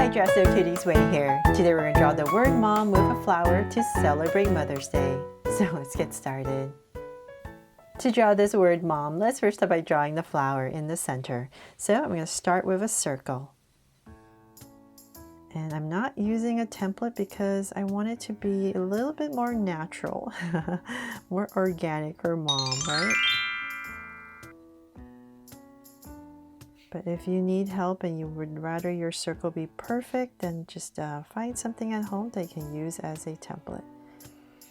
Hi Dresser Cuties, Winnie here. Today we're going to draw the word mom with a flower to celebrate Mother's Day. So let's get started. To draw this word mom, let's first start by drawing the flower in the center. So I'm going to start with a circle. And I'm not using a template because I want it to be a little bit more natural, more organic for mom, right? But if you need help and you would rather your circle be perfect, then just find something at home that you can use as a template.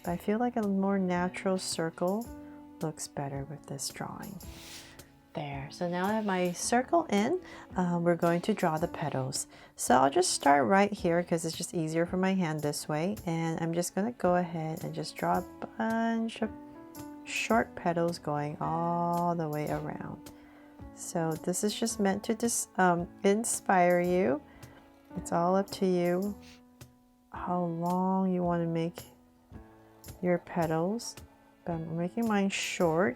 But I feel like a more natural circle looks better with this drawing. There, so now I have my circle in, we're going to draw the petals. So I'll just start right here because it's just easier for my hand this way. And I'm just going to go ahead and just draw a bunch of short petals going all the way around. So this is just meant to just inspire you. It's all up to you how long you want to make your petals. But I'm making mine short,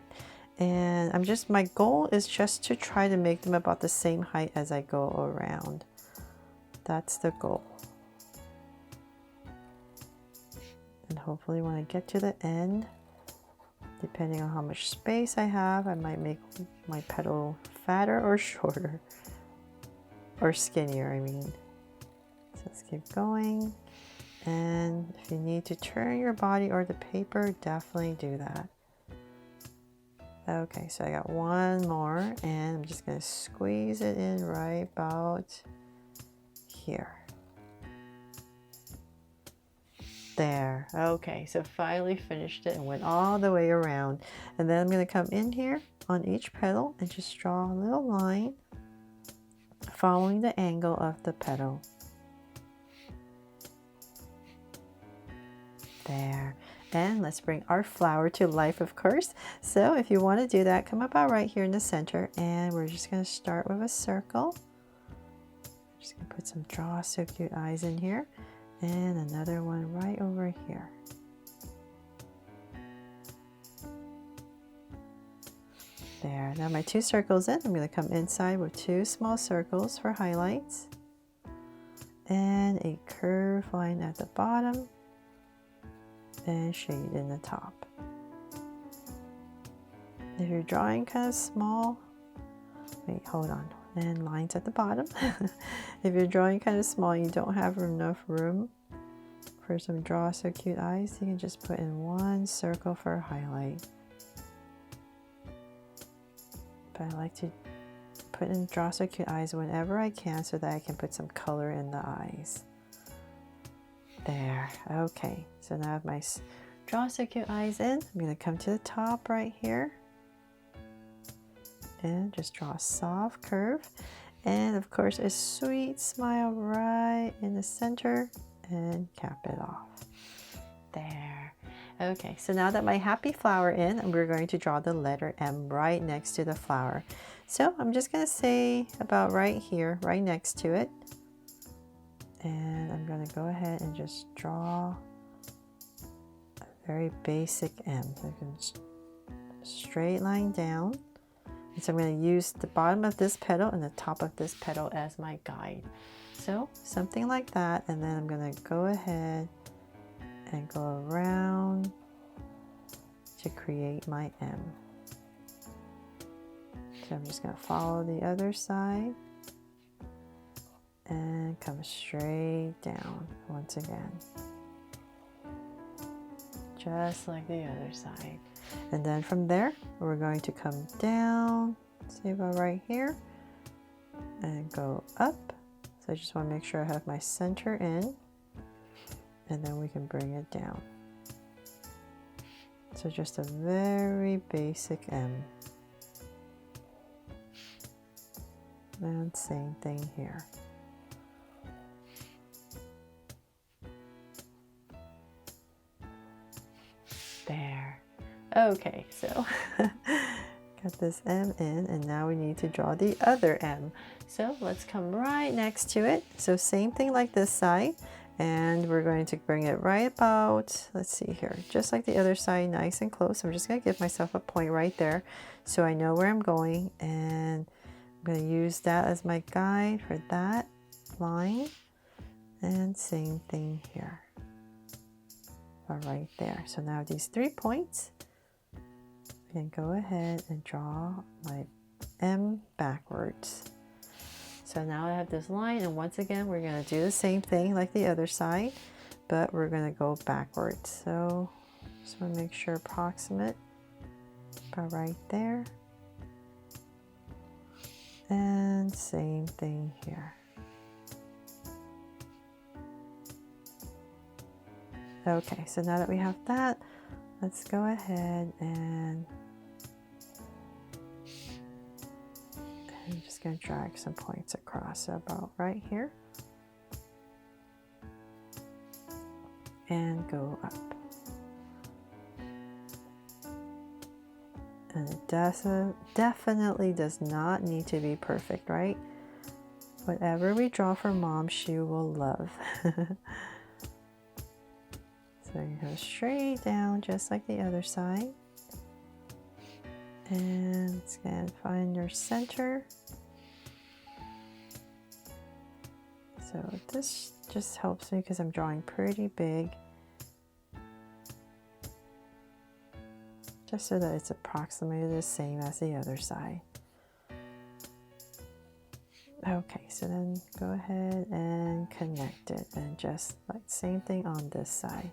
and my goal is just to try to make them about the same height as I go around. That's the goal. And hopefully when I get to the end, depending on how much space I have, I might make my petal fatter or shorter, or skinnier, I mean. So let's keep going. And if you need to turn your body or the paper, definitely do that. Okay, so I got one more, and I'm just going to squeeze it in right about here. There. Okay, so finally finished it and went all the way around. And then I'm going to come in here on each petal and just draw a little line following the angle of the petal. There. And let's bring our flower to life, of course. So if you want to do that, come about right here in the center, and we're just going to start with a circle. I'm just going to put some draw so cute eyes in here. And another one right over here. There, now my two circles in, I'm going to come inside with two small circles for highlights. And a curved line at the bottom. And shade in the top. If you're drawing kind of small, wait, hold on. And lines at the bottom. If you're drawing kind of small, you don't have enough room for some draw so cute eyes, you can just put in one circle for a highlight. But I like to put in draw so cute eyes whenever I can so that I can put some color in the eyes. There, okay. So now I have my draw so cute eyes in. I'm going to come to the top right here. And just draw a soft curve. And of course a sweet smile right in the center. And cap it off. There. Okay, so now that my happy flower in, we're going to draw the letter M right next to the flower. So I'm just going to say about right here, right next to it. And I'm going to go ahead and just draw a very basic M. So I can straight line down. And so I'm going to use the bottom of this petal and the top of this petal as my guide. So something like that, and then I'm going to go ahead and go around to create my M. So I'm just going to follow the other side and come straight down once again. Just like the other side. And then from there, we're going to come down, say about right here, and go up. So I just want to make sure I have my center in, and then we can bring it down. So just a very basic M. And same thing here. There. Okay, so got this M in, and now we need to draw the other M. So let's come right next to it. So same thing like this side, and we're going to bring it right about, let's see here, just like the other side, nice and close. I'm just going to give myself a point right there so I know where I'm going, and I'm going to use that as my guide for that line. And same thing here. Right there. So now these 3 points, I can go ahead and draw my M backwards. So now I have this line, and once again we're going to do the same thing like the other side, but we're going to go backwards. So just want to make sure approximate about right there, and same thing here. Okay, so now that we have that, let's go ahead and I'm just going to drag some points across about right here and go up. And it definitely does not need to be perfect, right? Whatever we draw for Mom, she will love. So you go straight down just like the other side. And it's going to find your center. So this just helps me because I'm drawing pretty big. Just so that it's approximately the same as the other side. Okay, so then go ahead and connect it, and just like same thing on this side.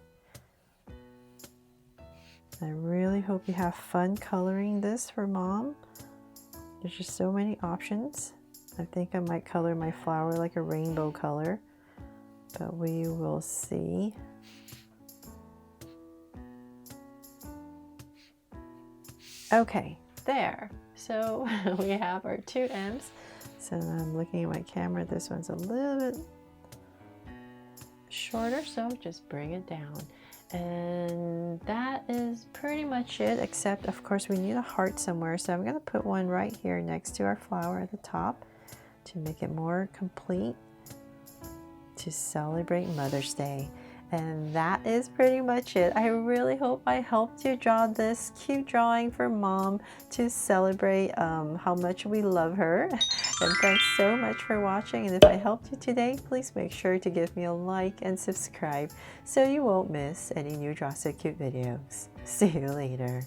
I really hope you have fun coloring this for Mom. There's just so many options. I think I might color my flower like a rainbow color, but we will see. Okay, there. So we have our 2 M's. So I'm looking at my camera. This one's a little bit shorter, so just bring it down. And that is pretty much it, except of course we need a heart somewhere. So I'm going to put one right here next to our flower at the top to make it more complete to celebrate Mother's Day. And that is pretty much it. I really hope I helped you draw this cute drawing for Mom to celebrate how much we love her. And thanks so much for watching. And if I helped you today, please make sure to give me a like and subscribe so you won't miss any new Draw So Cute videos. See you later.